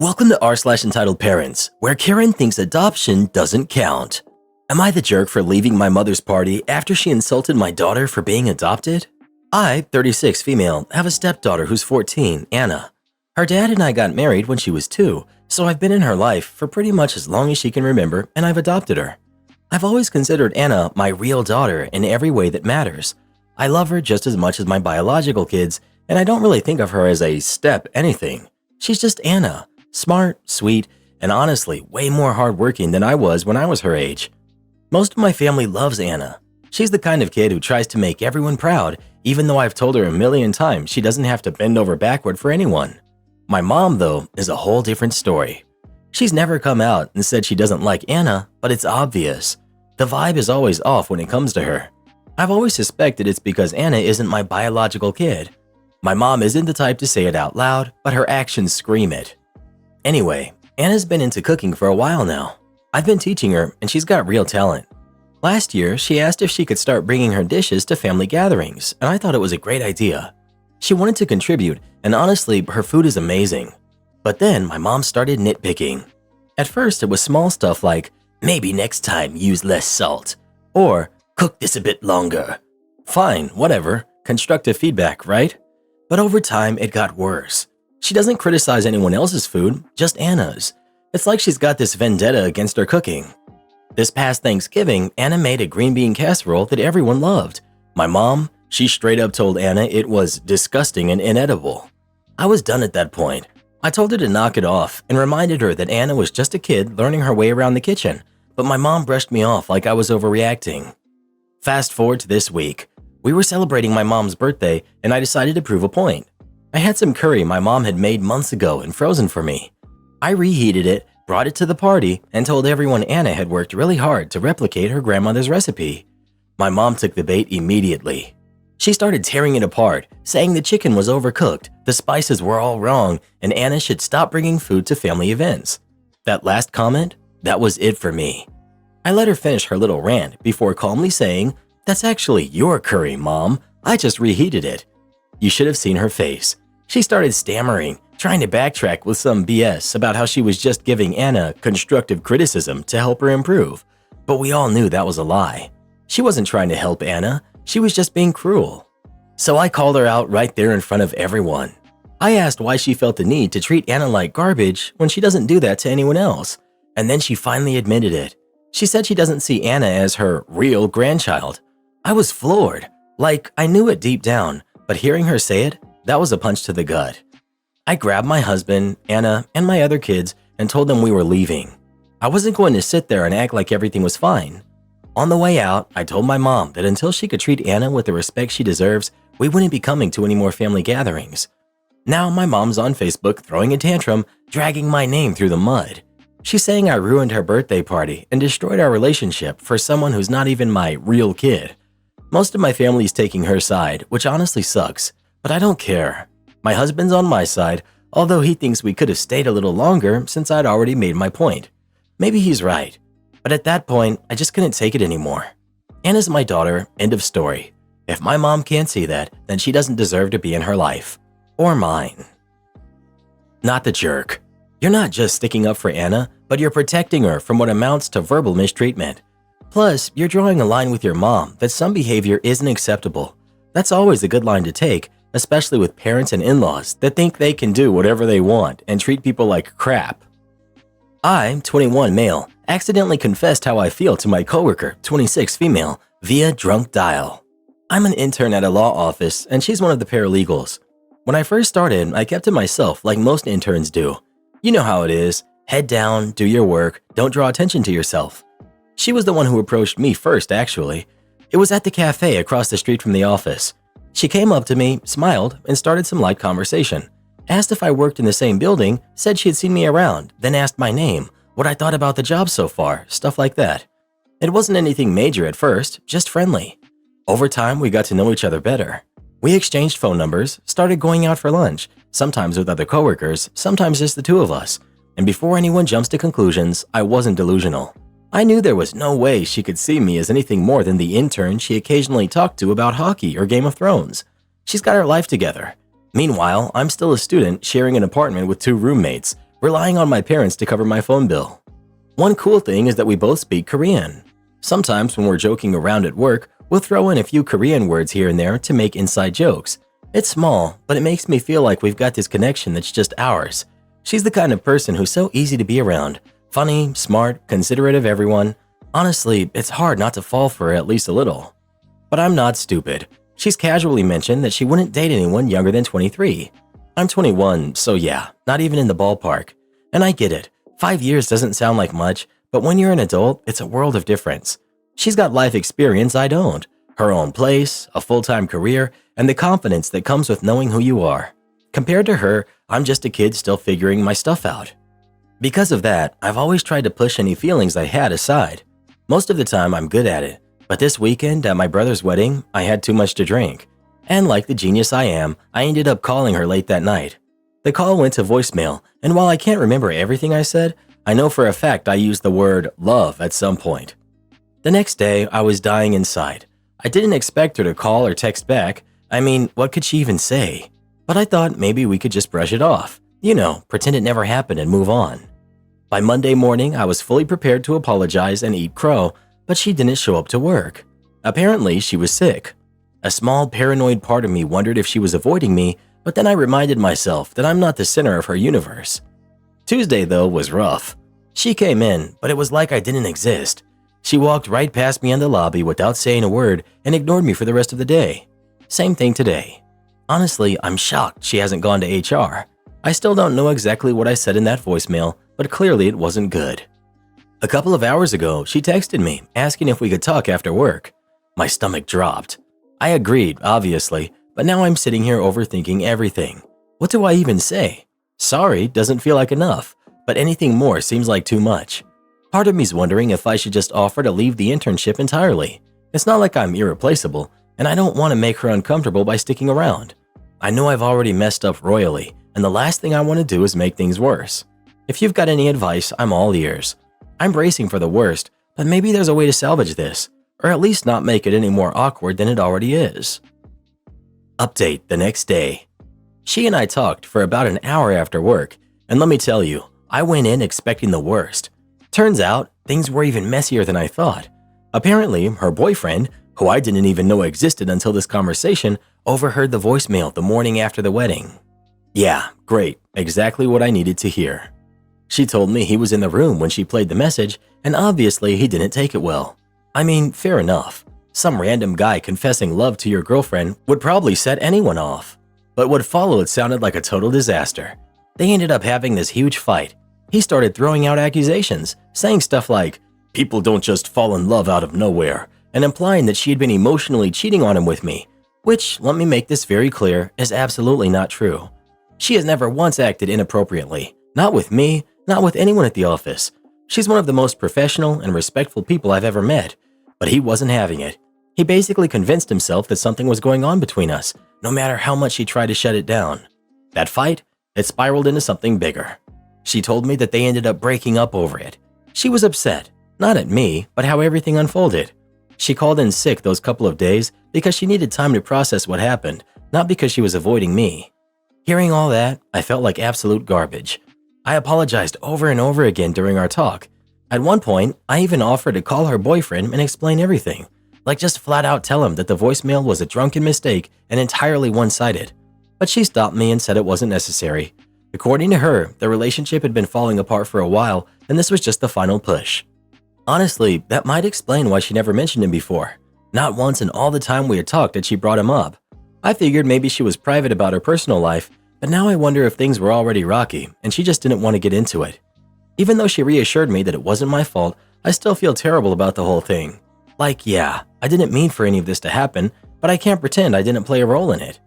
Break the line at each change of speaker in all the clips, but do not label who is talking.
Welcome to r/EntitledParents, where Karen thinks adoption doesn't count. Am I the jerk for leaving my mother's party after she insulted my daughter for being adopted? I, 36 female, have a stepdaughter who's 14, Anna. Her dad and I got married when she was 2, so I've been in her life for pretty much as long as she can remember, and I've adopted her. I've always considered Anna my real daughter in every way that matters. I love her just as much as my biological kids, and I don't really think of her as a step anything. She's just Anna. Smart, sweet, and honestly way more hardworking than I was when I was her age. Most of my family loves Anna. She's the kind of kid who tries to make everyone proud, even though I've told her a million times she doesn't have to bend over backward for anyone. My mom, though, is a whole different story. She's never come out and said she doesn't like Anna, but it's obvious. The vibe is always off when it comes to her. I've always suspected it's because Anna isn't my biological kid. My mom isn't the type to say it out loud, but her actions scream it. Anyway, Anna's been into cooking for a while now. I've been teaching her, and she's got real talent. Last year, she asked if she could start bringing her dishes to family gatherings, and I thought it was a great idea. She wanted to contribute, and honestly, her food is amazing. But then my mom started nitpicking. At first, it was small stuff like, maybe next time use less salt, or cook this a bit longer. Fine, whatever, constructive feedback, right? But over time, it got worse. She doesn't criticize anyone else's food, just Anna's. It's like she's got this vendetta against her cooking. This past Thanksgiving, Anna made a green bean casserole that everyone loved. My mom, she straight up told Anna it was disgusting and inedible. I was done at that point. I told her to knock it off and reminded her that Anna was just a kid learning her way around the kitchen, but my mom brushed me off like I was overreacting. Fast forward to this week. We were celebrating my mom's birthday and I decided to prove a point. I had some curry my mom had made months ago and frozen for me. I reheated it, brought it to the party, and told everyone Anna had worked really hard to replicate her grandmother's recipe. My mom took the bait immediately. She started tearing it apart, saying the chicken was overcooked, the spices were all wrong, and Anna should stop bringing food to family events. That last comment, that was it for me. I let her finish her little rant before calmly saying, "That's actually your curry, Mom. I just reheated it." You should have seen her face. She started stammering, trying to backtrack with some BS about how she was just giving Anna constructive criticism to help her improve. But we all knew that was a lie. She wasn't trying to help Anna, she was just being cruel. So I called her out right there in front of everyone. I asked why she felt the need to treat Anna like garbage when she doesn't do that to anyone else. And then she finally admitted it. She said she doesn't see Anna as her real grandchild. I was floored. Like, I knew it deep down. But hearing her say it, that was a punch to the gut. I grabbed my husband, Anna, and my other kids and told them we were leaving. I wasn't going to sit there and act like everything was fine. On the way out, I told my mom that until she could treat Anna with the respect she deserves, we wouldn't be coming to any more family gatherings. Now my mom's on Facebook throwing a tantrum, dragging my name through the mud. She's saying I ruined her birthday party and destroyed our relationship for someone who's not even my real kid. Most of my family's taking her side, which honestly sucks, but I don't care. My husband's on my side, although he thinks we could have stayed a little longer since I'd already made my point. Maybe he's right, but at that point, I just couldn't take it anymore. Anna's my daughter, end of story. If my mom can't see that, then she doesn't deserve to be in her life. Or mine. Not the jerk. You're not just sticking up for Anna, but you're protecting her from what amounts to verbal mistreatment. Plus, you're drawing a line with your mom that some behavior isn't acceptable. That's always a good line to take, especially with parents and in-laws that think they can do whatever they want and treat people like crap. I, 21 male, accidentally confessed how I feel to my coworker, 26 female, via drunk dial. I'm an intern at a law office and she's one of the paralegals. When I first started, I kept to myself like most interns do. You know how it is. Head down, do your work, don't draw attention to yourself. She was the one who approached me first, actually. It was at the cafe across the street from the office. She came up to me, smiled, and started some light conversation. Asked if I worked in the same building, said she had seen me around, then asked my name, what I thought about the job so far, stuff like that. It wasn't anything major at first, just friendly. Over time, we got to know each other better. We exchanged phone numbers, started going out for lunch, sometimes with other coworkers, sometimes just the two of us. And before anyone jumps to conclusions, I wasn't delusional. I knew there was no way she could see me as anything more than the intern she occasionally talked to about hockey or Game of Thrones. She's got her life together. Meanwhile, I'm still a student sharing an apartment with 2 roommates, relying on my parents to cover my phone bill. One cool thing is that we both speak Korean. Sometimes when we're joking around at work, we'll throw in a few Korean words here and there to make inside jokes. It's small, but it makes me feel like we've got this connection that's just ours. She's the kind of person who's so easy to be around. Funny, smart, considerate of everyone. Honestly, it's hard not to fall for her at least a little. But I'm not stupid. She's casually mentioned that she wouldn't date anyone younger than 23. I'm 21, so yeah, not even in the ballpark. And I get it. 5 years doesn't sound like much, but when you're an adult, it's a world of difference. She's got life experience I don't. Her own place, a full-time career, and the confidence that comes with knowing who you are. Compared to her, I'm just a kid still figuring my stuff out. Because of that, I've always tried to push any feelings I had aside. Most of the time, I'm good at it. But this weekend, at my brother's wedding, I had too much to drink. And like the genius I am, I ended up calling her late that night. The call went to voicemail, and while I can't remember everything I said, I know for a fact I used the word love at some point. The next day, I was dying inside. I didn't expect her to call or text back. I mean, what could she even say? But I thought maybe we could just brush it off. You know, pretend it never happened and move on. By Monday morning, I was fully prepared to apologize and eat crow, but she didn't show up to work. Apparently, she was sick. A small paranoid part of me wondered if she was avoiding me, but then I reminded myself that I'm not the center of her universe. Tuesday, though, was rough. She came in, but it was like I didn't exist. She walked right past me in the lobby without saying a word and ignored me for the rest of the day. Same thing today. Honestly, I'm shocked she hasn't gone to HR. I still don't know exactly what I said in that voicemail, but clearly it wasn't good. A couple of hours ago, she texted me asking if we could talk after work. My stomach dropped. I agreed, obviously, but now I'm sitting here overthinking everything. What do I even say? Sorry doesn't feel like enough, but anything more seems like too much. Part of me's wondering if I should just offer to leave the internship entirely. It's not like I'm irreplaceable, and I don't want to make her uncomfortable by sticking around. I know I've already messed up royally, and the last thing I want to do is make things worse. If you've got any advice, I'm all ears. I'm bracing for the worst, but maybe there's a way to salvage this, or at least not make it any more awkward than it already is. Update the next day. She and I talked for about an hour after work, and let me tell you, I went in expecting the worst. Turns out, things were even messier than I thought. Apparently, her boyfriend, who I didn't even know existed until this conversation, overheard the voicemail the morning after the wedding. Yeah, great, exactly what I needed to hear. She told me he was in the room when she played the message, and obviously he didn't take it well. I mean, fair enough. Some random guy confessing love to your girlfriend would probably set anyone off. But what followed sounded like a total disaster. They ended up having this huge fight. He started throwing out accusations, saying stuff like, "People don't just fall in love out of nowhere," and implying that she had been emotionally cheating on him with me, which, let me make this very clear, is absolutely not true. She has never once acted inappropriately, not with me, not with anyone at the office. She's one of the most professional and respectful people I've ever met, but he wasn't having it. He basically convinced himself that something was going on between us, no matter how much he tried to shut it down. That fight, it spiraled into something bigger. She told me that they ended up breaking up over it. She was upset, not at me, but how everything unfolded. She called in sick those couple of days because she needed time to process what happened, not because she was avoiding me. Hearing all that, I felt like absolute garbage. I apologized over and over again during our talk. At one point, I even offered to call her boyfriend and explain everything. Like just flat out tell him that the voicemail was a drunken mistake and entirely one-sided. But she stopped me and said it wasn't necessary. According to her, the relationship had been falling apart for a while, and this was just the final push. Honestly, that might explain why she never mentioned him before. Not once in all the time we had talked had she brought him up. I figured maybe she was private about her personal life, but now I wonder if things were already rocky and she just didn't want to get into it. Even though she reassured me that it wasn't my fault, I still feel terrible about the whole thing. Like, yeah, I didn't mean for any of this to happen, but I can't pretend I didn't play a role in it.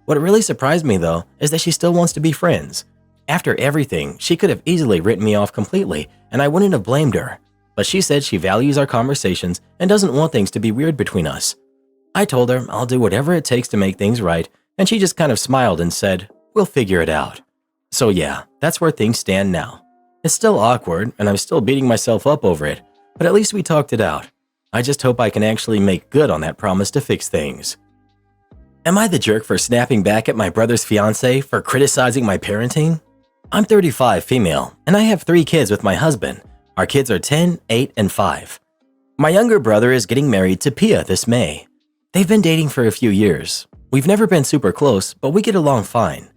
What really surprised me, though, is that she still wants to be friends. After everything, she could have easily written me off completely, and I wouldn't have blamed her. But she said she values our conversations and doesn't want things to be weird between us. I told her I'll do whatever it takes to make things right, and she just kind of smiled and said, "We'll figure it out." So yeah, that's where things stand now. It's still awkward, and I'm still beating myself up over it, but at least we talked it out. I just hope I can actually make good on that promise to fix things. Am I the jerk for snapping back at my brother's fiancé for criticizing my parenting? I'm 35 female, and I have 3 kids with my husband. Our kids are 10, 8, and 5. My younger brother is getting married to Pia this May. They've been dating for a few years. We've never been super close, but we get along fine.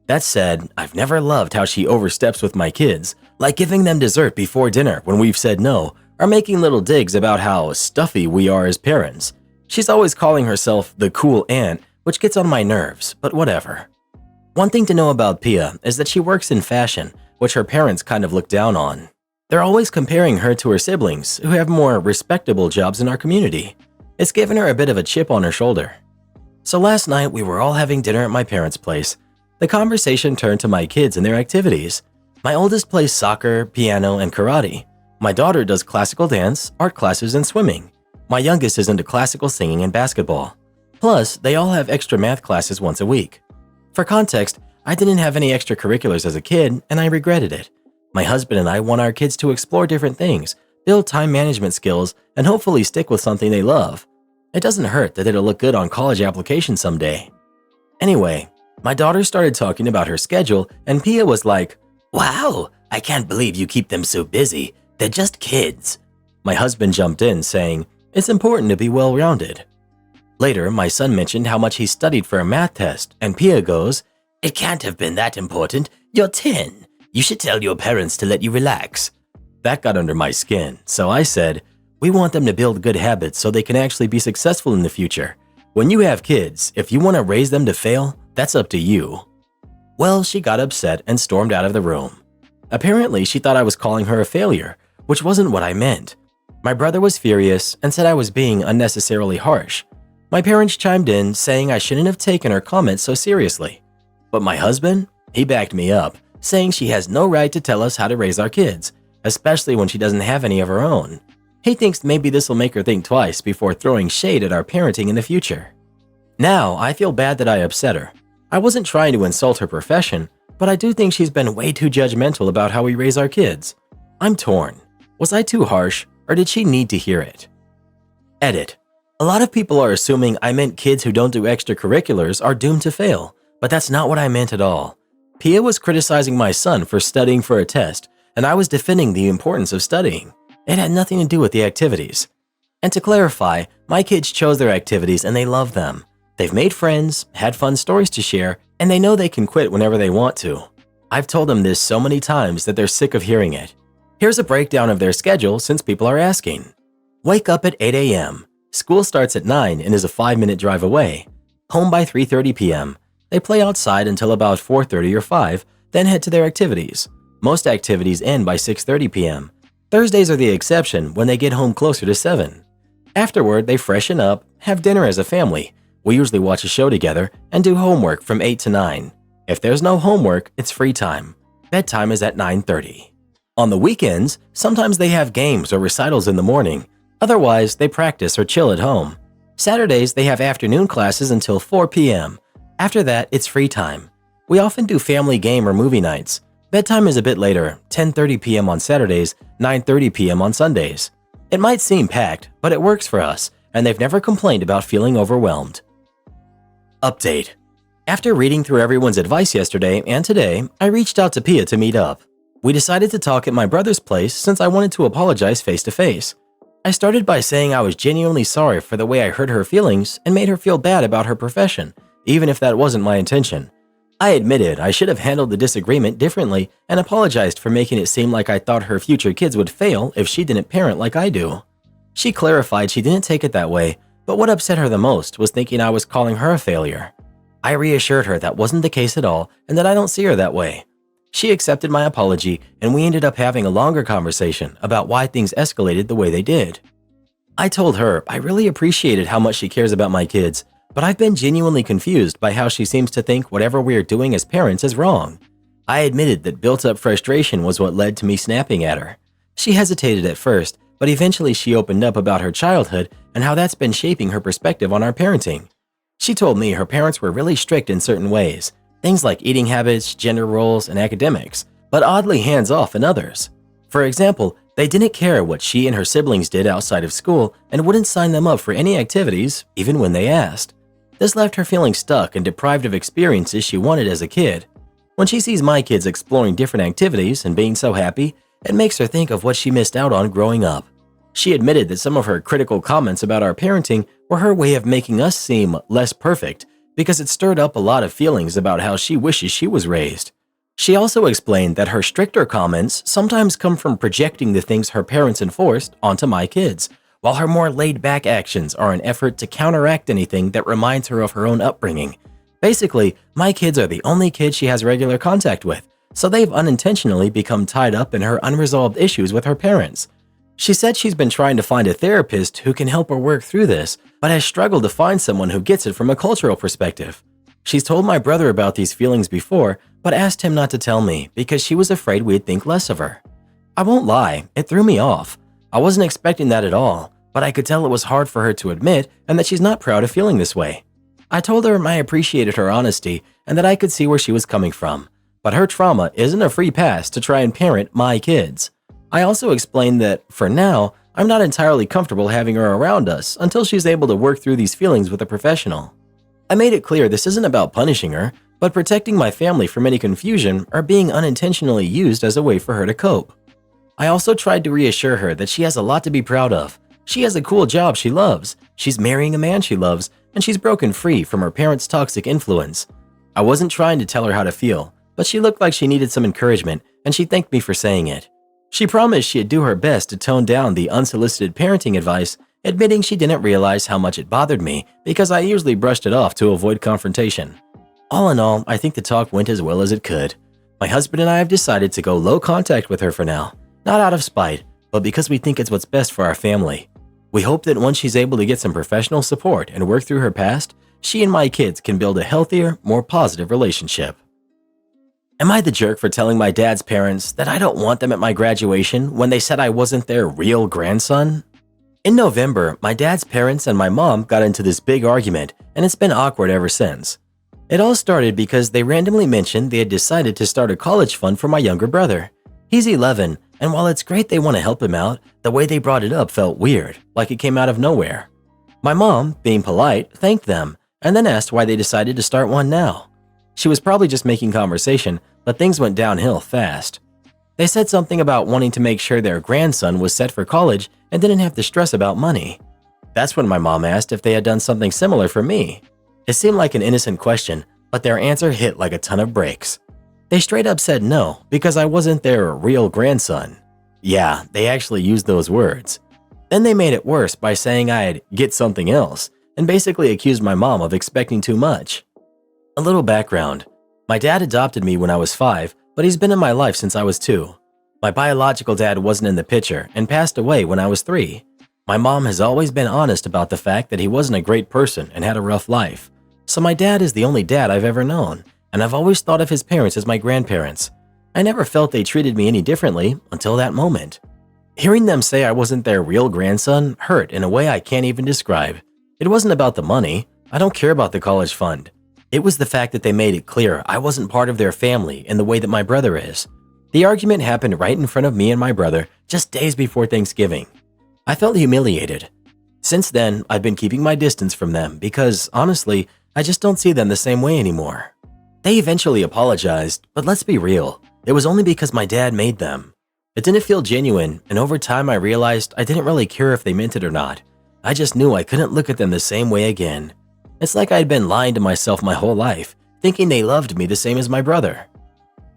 That said, I've never loved how she oversteps with my kids, like giving them dessert before dinner when we've said no, or making little digs about how stuffy we are as parents. She's always calling herself the cool aunt, which gets on my nerves, but whatever. One thing to know about Pia is that she works in fashion, which her parents kind of look down on. They're always comparing her to her siblings, who have more respectable jobs in our community. It's given her a bit of a chip on her shoulder. So last night we were all having dinner at my parents' place. The conversation turned to my kids and their activities. My oldest plays soccer, piano, and karate. My daughter does classical dance, art classes, and swimming. My youngest is into classical singing and basketball. Plus, they all have extra math classes once a week. For context, I didn't have any extracurriculars as a kid, and I regretted it. My husband and I want our kids to explore different things, build time management skills, and hopefully stick with something they love. It doesn't hurt that it'll look good on college applications someday. Anyway, my daughter started talking about her schedule, and Pia was like, "Wow, I can't believe you keep them so busy. They're just kids." My husband jumped in saying, "It's important to be well-rounded." Later, my son mentioned how much he studied for a math test, and Pia goes, "It can't have been that important. You're 10. You should tell your parents to let you relax." That got under my skin, so I said, "We want them to build good habits so they can actually be successful in the future. When you have kids, if you want to raise them to fail, that's up to you." Well, she got upset and stormed out of the room. Apparently, she thought I was calling her a failure, which wasn't what I meant. My brother was furious and said I was being unnecessarily harsh. My parents chimed in, saying I shouldn't have taken her comments so seriously. But my husband, he backed me up, saying she has no right to tell us how to raise our kids, especially when she doesn't have any of her own. He thinks maybe this will make her think twice before throwing shade at our parenting in the future. Now, I feel bad that I upset her. I wasn't trying to insult her profession, but I do think she's been way too judgmental about how we raise our kids. I'm torn. Was I too harsh, or did she need to hear it? Edit. A lot of people are assuming I meant kids who don't do extracurriculars are doomed to fail, but that's not what I meant at all. Pia was criticizing my son for studying for a test, and I was defending the importance of studying. It had nothing to do with the activities. And to clarify, my kids chose their activities and they love them. They've made friends, had fun stories to share, and they know they can quit whenever they want to. I've told them this so many times that they're sick of hearing it. Here's a breakdown of their schedule since people are asking. Wake up at 8 a.m. School starts at 9 and is a 5-minute drive away. Home by 3:30 p.m. They play outside until about 4:30 or 5, then head to their activities. Most activities end by 6:30 p.m. Thursdays are the exception when they get home closer to 7. Afterward, they freshen up, have dinner as a family. We usually watch a show together and do homework from 8 to 9. If there's no homework, it's free time. Bedtime is at 9:30. On the weekends, sometimes they have games or recitals in the morning. Otherwise, they practice or chill at home. Saturdays, they have afternoon classes until 4 p.m. After that, it's free time. We often do family game or movie nights. Bedtime is a bit later, 10:30 p.m. on Saturdays, 9:30 p.m. on Sundays. It might seem packed, but it works for us, and they've never complained about feeling overwhelmed. Update. After reading through everyone's advice yesterday and today, I reached out to Pia to meet up. We decided to talk at my brother's place since I wanted to apologize face to face. I started by saying I was genuinely sorry for the way I hurt her feelings and made her feel bad about her profession, even if that wasn't my intention. I admitted I should have handled the disagreement differently and apologized for making it seem like I thought her future kids would fail if she didn't parent like I do. She clarified she didn't take it that way, but what upset her the most was thinking I was calling her a failure. I reassured her that wasn't the case at all and that I don't see her that way. She accepted my apology, and we ended up having a longer conversation about why things escalated the way they did. I told her I really appreciated how much she cares about my kids, but I've been genuinely confused by how she seems to think whatever we are doing as parents is wrong. I admitted that built-up frustration was what led to me snapping at her. She hesitated at first, but eventually she opened up about her childhood and how that's been shaping her perspective on our parenting. She told me her parents were really strict in certain ways, things like eating habits, gender roles, and academics, but oddly hands-off in others. For example, they didn't care what she and her siblings did outside of school and wouldn't sign them up for any activities, even when they asked. This left her feeling stuck and deprived of experiences she wanted as a kid. When she sees my kids exploring different activities and being so happy, it makes her think of what she missed out on growing up. She admitted that some of her critical comments about our parenting were her way of making us seem less perfect because it stirred up a lot of feelings about how she wishes she was raised. She also explained that her stricter comments sometimes come from projecting the things her parents enforced onto my kids, while her more laid-back actions are an effort to counteract anything that reminds her of her own upbringing. Basically, my kids are the only kids she has regular contact with, so they've unintentionally become tied up in her unresolved issues with her parents. She said she's been trying to find a therapist who can help her work through this, but has struggled to find someone who gets it from a cultural perspective. She's told my brother about these feelings before, but asked him not to tell me because she was afraid we'd think less of her. I won't lie, it threw me off. I wasn't expecting that at all, but I could tell it was hard for her to admit and that she's not proud of feeling this way. I told her I appreciated her honesty and that I could see where she was coming from, but her trauma isn't a free pass to try and parent my kids. I also explained that, for now, I'm not entirely comfortable having her around us until she's able to work through these feelings with a professional. I made it clear this isn't about punishing her, but protecting my family from any confusion or being unintentionally used as a way for her to cope. I also tried to reassure her that she has a lot to be proud of. She has a cool job she loves, she's marrying a man she loves, and she's broken free from her parents' toxic influence. I wasn't trying to tell her how to feel, but she looked like she needed some encouragement, and she thanked me for saying it. She promised she'd do her best to tone down the unsolicited parenting advice, admitting she didn't realize how much it bothered me because I usually brushed it off to avoid confrontation. All in all, I think the talk went as well as it could. My husband and I have decided to go low contact with her for now, not out of spite, but because we think it's what's best for our family. We hope that once she's able to get some professional support and work through her past, she and my kids can build a healthier, more positive relationship. Am I the jerk for telling my dad's parents that I don't want them at my graduation when they said I wasn't their real grandson? In November, my dad's parents and my mom got into this big argument, and it's been awkward ever since. It all started because they randomly mentioned they had decided to start a college fund for my younger brother. He's 11, and while it's great they want to help him out, the way they brought it up felt weird, like it came out of nowhere. My mom, being polite, thanked them, and then asked why they decided to start one now. She was probably just making conversation, but things went downhill fast. They said something about wanting to make sure their grandson was set for college and didn't have to stress about money. That's when my mom asked if they had done something similar for me. It seemed like an innocent question, but their answer hit like a ton of bricks. They straight up said no because I wasn't their real grandson. Yeah, they actually used those words. Then they made it worse by saying I'd get something else and basically accused my mom of expecting too much. A little background. My dad adopted me when I was 5, but he's been in my life since I was 2. My biological dad wasn't in the picture and passed away when I was 3. My mom has always been honest about the fact that he wasn't a great person and had a rough life. So my dad is the only dad I've ever known, and I've always thought of his parents as my grandparents. I never felt they treated me any differently until that moment. Hearing them say I wasn't their real grandson hurt in a way I can't even describe. It wasn't about the money. I don't care about the college fund. It was the fact that they made it clear I wasn't part of their family in the way that my brother is. The argument happened right in front of me and my brother just days before Thanksgiving. I felt humiliated. Since then, I've been keeping my distance from them because, honestly, I just don't see them the same way anymore. They eventually apologized, but let's be real, it was only because my dad made them. It didn't feel genuine, and over time I realized I didn't really care if they meant it or not. I just knew I couldn't look at them the same way again. It's like I'd been lying to myself my whole life, thinking they loved me the same as my brother.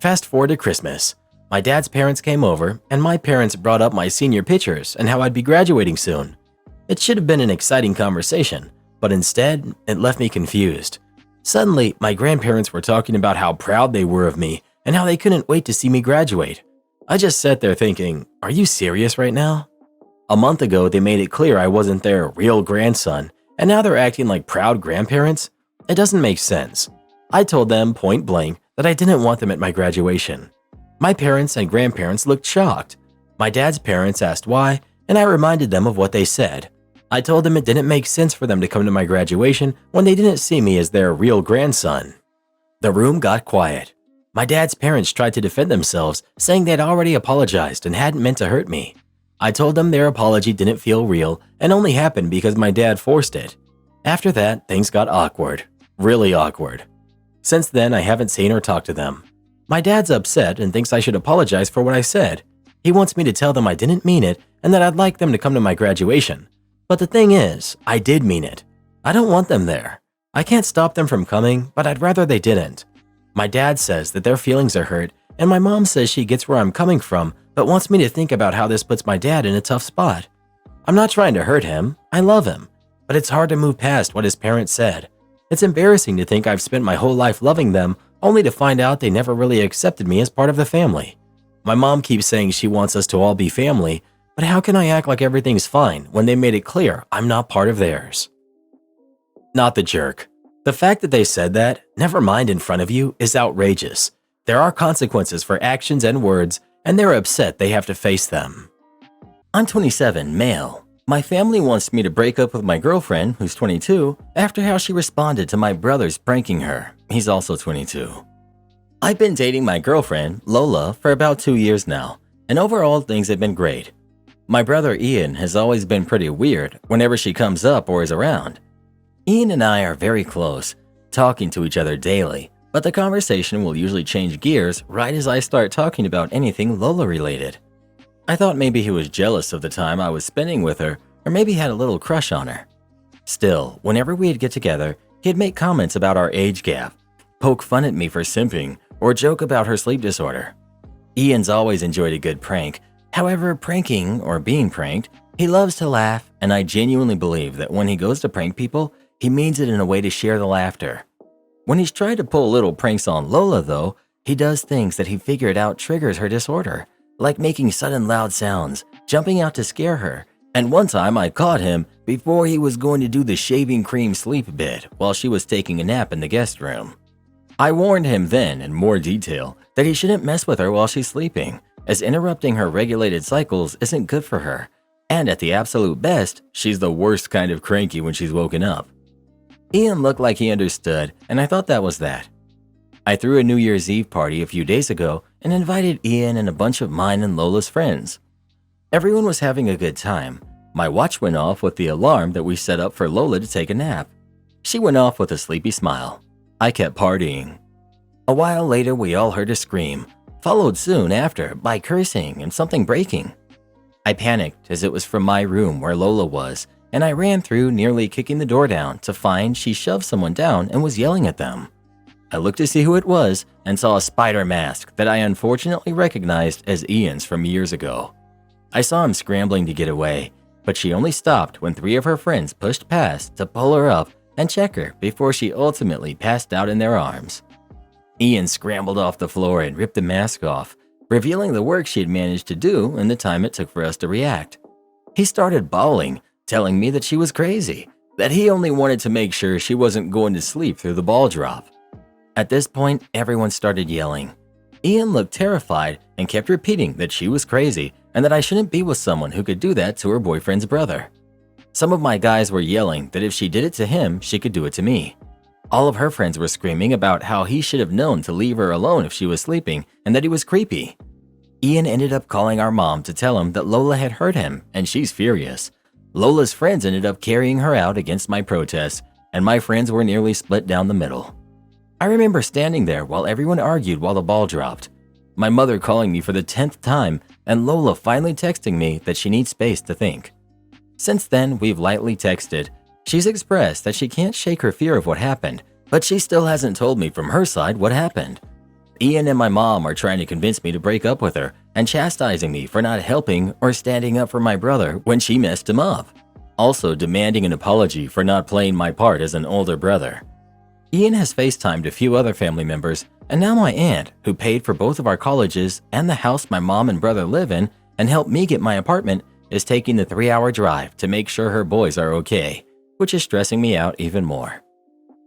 Fast forward to Christmas. My dad's parents came over, and my parents brought up my senior pictures and how I'd be graduating soon. It should have been an exciting conversation, but instead, it left me confused. Suddenly, my grandparents were talking about how proud they were of me and how they couldn't wait to see me graduate. I just sat there thinking, are you serious right now? A month ago, they made it clear I wasn't their real grandson, and now they're acting like proud grandparents? It doesn't make sense. I told them point blank that I didn't want them at my graduation. My parents and grandparents looked shocked. My dad's parents asked why, and I reminded them of what they said. I told them it didn't make sense for them to come to my graduation when they didn't see me as their real grandson. The room got quiet. My dad's parents tried to defend themselves, saying they'd already apologized and hadn't meant to hurt me. I told them their apology didn't feel real and only happened because my dad forced it. After that, things got awkward. Really awkward. Since then, I haven't seen or talked to them. My dad's upset and thinks I should apologize for what I said. He wants me to tell them I didn't mean it and that I'd like them to come to my graduation. But the thing is, I did mean it. I don't want them there. I can't stop them from coming, but I'd rather they didn't. My dad says that their feelings are hurt, and my mom says she gets where I'm coming from, but wants me to think about how this puts my dad in a tough spot. I'm not trying to hurt him. I love him. But it's hard to move past what his parents said. It's embarrassing to think I've spent my whole life loving them, only to find out they never really accepted me as part of the family. My mom keeps saying she wants us to all be family, but how can I act like everything's fine when they made it clear I'm not part of theirs? Not the jerk. The fact that they said that, never mind in front of you, is outrageous. There are consequences for actions and words, and they're upset they have to face them. I'm 27, male. My family wants me to break up with my girlfriend, who's 22, after how she responded to my brother's pranking her. He's also 22. I've been dating my girlfriend, Lola, for about 2 years now, and overall things have been great. My brother Ian has always been pretty weird whenever she comes up or is around. Ian and I are very close, talking to each other daily, but the conversation will usually change gears right as I start talking about anything Lola related. I thought maybe he was jealous of the time I was spending with her, or maybe had a little crush on her. Still, whenever we'd get together, he'd make comments about our age gap, poke fun at me for simping, or joke about her sleep disorder. Ian's always enjoyed a good prank. However, pranking or being pranked, he loves to laugh, and I genuinely believe that when he goes to prank people, he means it in a way to share the laughter. When he's tried to pull little pranks on Lola, though, he does things that he figured out triggers her disorder, like making sudden loud sounds, jumping out to scare her, and one time I caught him before he was going to do the shaving cream sleep bit while she was taking a nap in the guest room. I warned him then in more detail that he shouldn't mess with her while she's sleeping, as interrupting her regulated cycles isn't good for her, and at the absolute best, she's the worst kind of cranky when she's woken up. Ian looked like he understood, and I thought that was that. I threw a New Year's Eve party a few days ago and invited Ian and a bunch of mine and Lola's friends. Everyone was having a good time. My watch went off with the alarm that we set up for Lola to take a nap. She went off with a sleepy smile. I kept partying. A while later, we all heard a scream, followed soon after by cursing and something breaking. I panicked as it was from my room where Lola was, and I ran through, nearly kicking the door down, to find she shoved someone down and was yelling at them. I looked to see who it was and saw a spider mask that I unfortunately recognized as Ian's from years ago. I saw him scrambling to get away, but she only stopped when 3 of her friends pushed past to pull her up and check her before she ultimately passed out in their arms. Ian scrambled off the floor and ripped the mask off, revealing the work she had managed to do in the time it took for us to react. He started bawling, telling me that she was crazy, that he only wanted to make sure she wasn't going to sleep through the ball drop. At this point, everyone started yelling. Ian looked terrified and kept repeating that she was crazy and that I shouldn't be with someone who could do that to her boyfriend's brother. Some of my guys were yelling that if she did it to him, she could do it to me. All of her friends were screaming about how he should have known to leave her alone if she was sleeping and that he was creepy. Ian ended up calling our mom to tell him that Lola had hurt him, and she's furious. Lola's friends ended up carrying her out against my protests, and my friends were nearly split down the middle. I remember standing there while everyone argued while the ball dropped. My mother calling me for the 10th time, and Lola finally texting me that she needs space to think. Since then, we've lightly texted. She's expressed that she can't shake her fear of what happened, but she still hasn't told me from her side what happened. Ian and my mom are trying to convince me to break up with her and chastising me for not helping or standing up for my brother when she messed him up. Also demanding an apology for not playing my part as an older brother. Ian has FaceTimed a few other family members, and now my aunt, who paid for both of our colleges and the house my mom and brother live in and helped me get my apartment, is taking the 3-hour drive to make sure her boys are okay, which is stressing me out even more.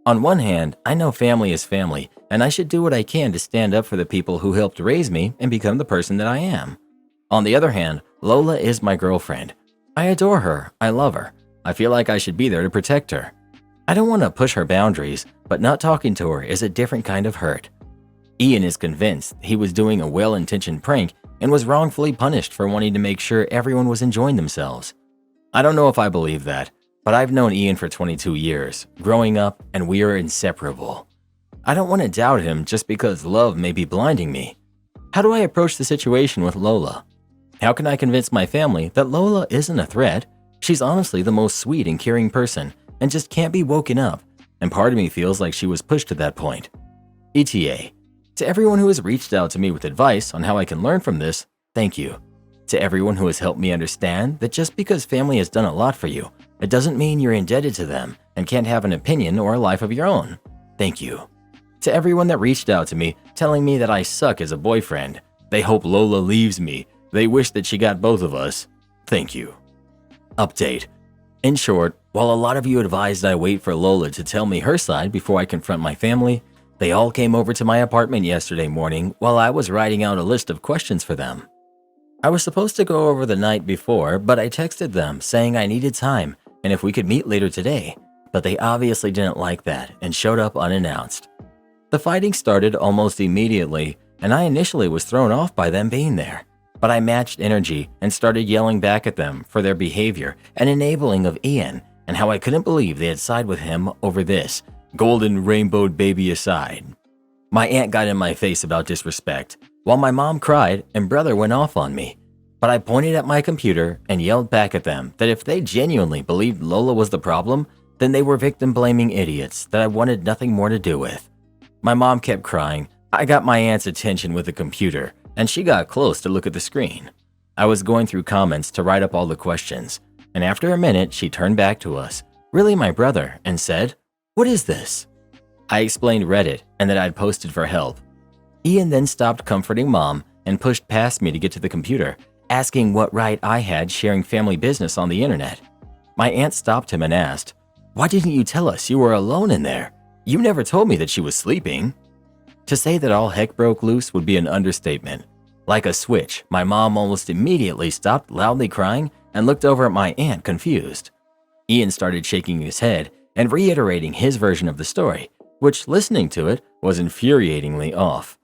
On one hand, I know family is family, and I should do what I can to stand up for the people who helped raise me and become the person that I am. On the other hand, Lola is my girlfriend. I adore her, I love her. I feel like I should be there to protect her. I don't want to push her boundaries, but not talking to her is a different kind of hurt. Ian is convinced he was doing a well-intentioned prank and was wrongfully punished for wanting to make sure everyone was enjoying themselves. I don't know if I believe that, but I've known Ian for 22 years, growing up, and we are inseparable. I don't want to doubt him just because love may be blinding me. How do I approach the situation with Lola? How can I convince my family that Lola isn't a threat? She's honestly the most sweet and caring person and just can't be woken up, and part of me feels like she was pushed to that point. ETA. To everyone who has reached out to me with advice on how I can learn from this, thank you. To everyone who has helped me understand that just because family has done a lot for you, it doesn't mean you're indebted to them and can't have an opinion or a life of your own, thank you. To everyone that reached out to me telling me that I suck as a boyfriend, they hope Lola leaves me, they wish that she got both of us, thank you. Update. In short, while a lot of you advised I wait for Lola to tell me her side before I confront my family, they all came over to my apartment yesterday morning while I was writing out a list of questions for them. I was supposed to go over the night before, but I texted them saying I needed time and if we could meet later today, but they obviously didn't like that and showed up unannounced. The fighting started almost immediately, and I initially was thrown off by them being there, but I matched energy and started yelling back at them for their behavior and enabling of Ian and how I couldn't believe they had sided with him over this golden rainbowed baby aside. My aunt got in my face about disrespect, while my mom cried and brother went off on me. But I pointed at my computer and yelled back at them that if they genuinely believed Lola was the problem, then they were victim-blaming idiots that I wanted nothing more to do with. My mom kept crying. I got my aunt's attention with the computer, and she got close to look at the screen. I was going through comments to write up all the questions, and after a minute, she turned back to us, really my brother, and said, "What is this?" I explained Reddit and that I'd posted for help. Ian then stopped comforting mom and pushed past me to get to the computer, asking what right I had sharing family business on the internet. My aunt stopped him and asked, "Why didn't you tell us you were alone in there? You never told me that she was sleeping." To say that all heck broke loose would be an understatement. Like a switch, my mom almost immediately stopped loudly crying and looked over at my aunt confused. Ian started shaking his head and reiterating his version of the story, which, listening to it, was infuriatingly off.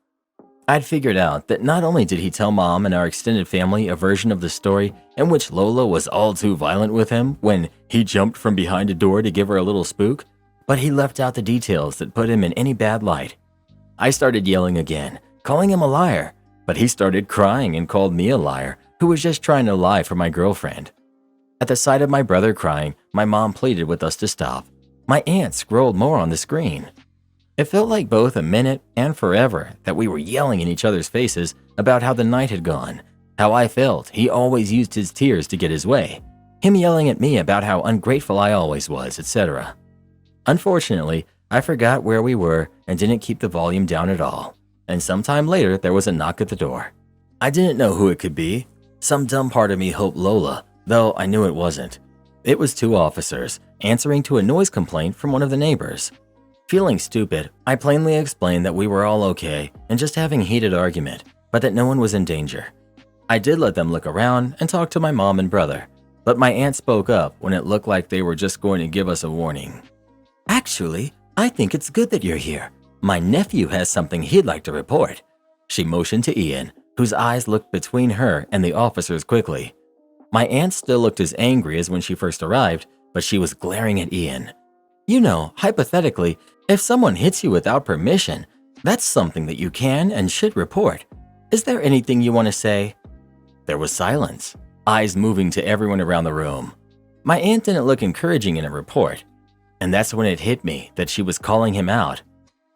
I'd figured out that not only did he tell mom and our extended family a version of the story in which Lola was all too violent with him when he jumped from behind a door to give her a little spook, but he left out the details that put him in any bad light. I started yelling again, calling him a liar, but he started crying and called me a liar who was just trying to lie for my girlfriend. At the sight of my brother crying, my mom pleaded with us to stop. My aunt scrolled more on the screen. It felt like both a minute and forever that we were yelling in each other's faces about how the night had gone, how I felt he always used his tears to get his way, him yelling at me about how ungrateful I always was, etc. Unfortunately, I forgot where we were and didn't keep the volume down at all, and sometime later there was a knock at the door. I didn't know who it could be. Some dumb part of me hoped Lola, though I knew it wasn't. It was two officers answering to a noise complaint from one of the neighbors. Feeling stupid, I plainly explained that we were all okay and just having a heated argument, but that no one was in danger. I did let them look around and talk to my mom and brother, but my aunt spoke up when it looked like they were just going to give us a warning. "Actually, I think it's good that you're here. My nephew has something he'd like to report." She motioned to Ian, whose eyes looked between her and the officers quickly. My aunt still looked as angry as when she first arrived, but she was glaring at Ian. "You know, hypothetically, if someone hits you without permission, that's something that you can and should report. Is there anything you want to say?" There was silence, eyes moving to everyone around the room. My aunt didn't look encouraging in a report, and that's when it hit me that she was calling him out.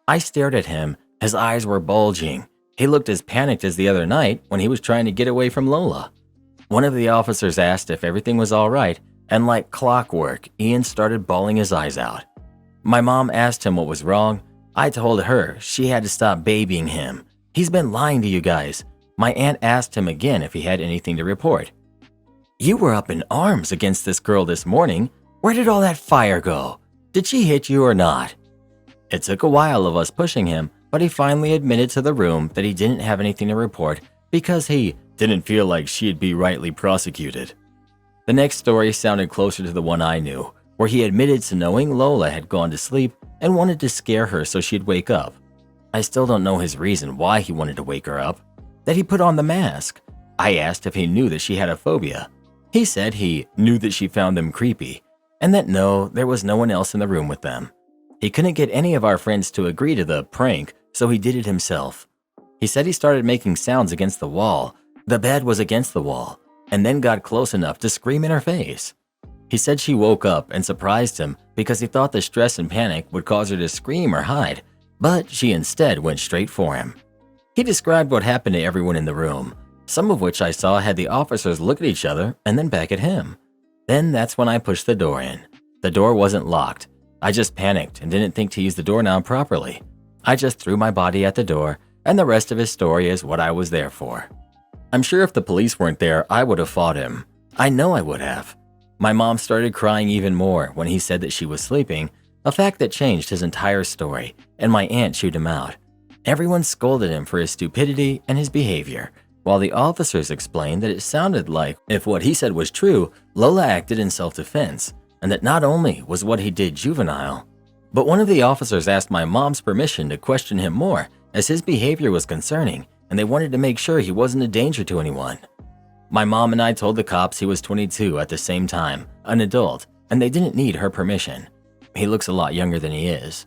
I stared at him, his eyes were bulging. He looked as panicked as the other night when he was trying to get away from Lola. One of the officers asked if everything was all right, and like clockwork, Ian started bawling his eyes out. My mom asked him what was wrong. I told her she had to stop babying him. He's been lying to you guys. My aunt asked him again if he had anything to report. "You were up in arms against this girl this morning. Where did all that fire go? Did she hit you or not?" It took a while of us pushing him, but he finally admitted to the room that he didn't have anything to report because he didn't feel like she'd be rightly prosecuted. The next story sounded closer to the one I knew, where he admitted to knowing Lola had gone to sleep and wanted to scare her so she'd wake up. I still don't know his reason why he wanted to wake her up. That he put on the mask. I asked if he knew that she had a phobia. He said he knew that she found them creepy, and that no, there was no one else in the room with them. He couldn't get any of our friends to agree to the prank, so he did it himself. He said he started making sounds against the wall. The bed was against the wall, and then got close enough to scream in her face. He said she woke up and surprised him because he thought the stress and panic would cause her to scream or hide, but she instead went straight for him. He described what happened to everyone in the room, some of which I saw had the officers look at each other and then back at him. Then that's when I pushed the door in. The door wasn't locked. I just panicked and didn't think to use the doorknob properly. I just threw my body at the door, and the rest of his story is what I was there for. I'm sure if the police weren't there, I would have fought him. I know I would have. My mom started crying even more when he said that she was sleeping, a fact that changed his entire story, and my aunt chewed him out. Everyone scolded him for his stupidity and his behavior, while the officers explained that it sounded like, if what he said was true, Lola acted in self-defense, and that not only was what he did juvenile, but one of the officers asked my mom's permission to question him more as his behavior was concerning, and they wanted to make sure he wasn't a danger to anyone. My mom and I told the cops he was 22 at the same time, an adult, and they didn't need her permission. He looks a lot younger than he is.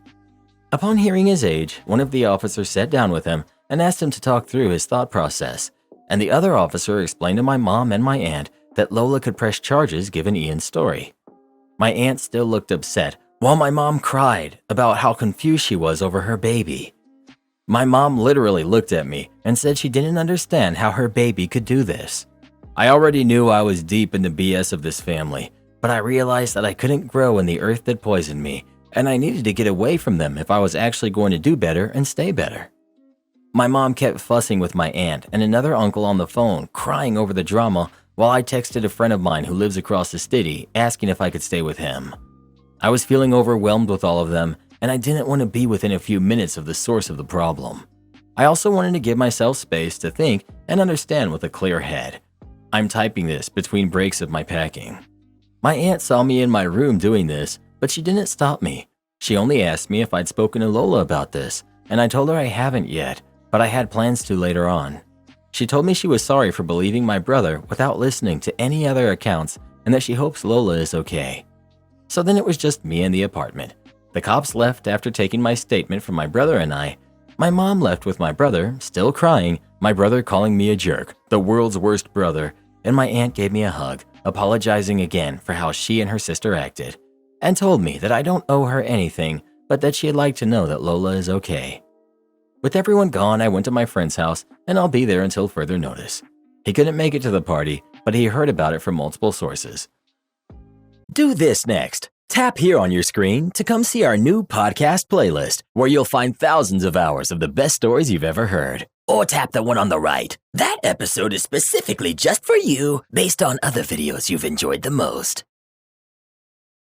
Upon hearing his age, one of the officers sat down with him and asked him to talk through his thought process, and the other officer explained to my mom and my aunt that Lola could press charges given Ian's story. My aunt still looked upset, while my mom cried about how confused she was over her baby. My mom literally looked at me and said she didn't understand how her baby could do this. I already knew I was deep in the BS of this family, but I realized that I couldn't grow in the earth that poisoned me, and I needed to get away from them if I was actually going to do better and stay better. My mom kept fussing with my aunt and another uncle on the phone, crying over the drama, while I texted a friend of mine who lives across the city asking if I could stay with him. I was feeling overwhelmed with all of them, and I didn't want to be within a few minutes of the source of the problem. I also wanted to give myself space to think and understand with a clear head. I'm typing this between breaks of my packing. My aunt saw me in my room doing this, but she didn't stop me. She only asked me if I'd spoken to Lola about this, and I told her I haven't yet, but I had plans to later on. She told me she was sorry for believing my brother without listening to any other accounts and that she hopes Lola is okay. So then it was just me in the apartment. The cops left after taking my statement from my brother and I. My mom left with my brother, still crying, my brother calling me a jerk, the world's worst brother, and my aunt gave me a hug, apologizing again for how she and her sister acted, and told me that I don't owe her anything, but that she'd like to know that Lola is okay. With everyone gone, I went to my friend's house, and I'll be there until further notice. He couldn't make it to the party, but he heard about it from multiple sources. Do this next. Tap here on your screen to come see our new podcast playlist, where you'll find thousands of hours of the best stories you've ever heard. Or tap the one on the right. That episode is specifically just for you, based on other videos you've enjoyed the most.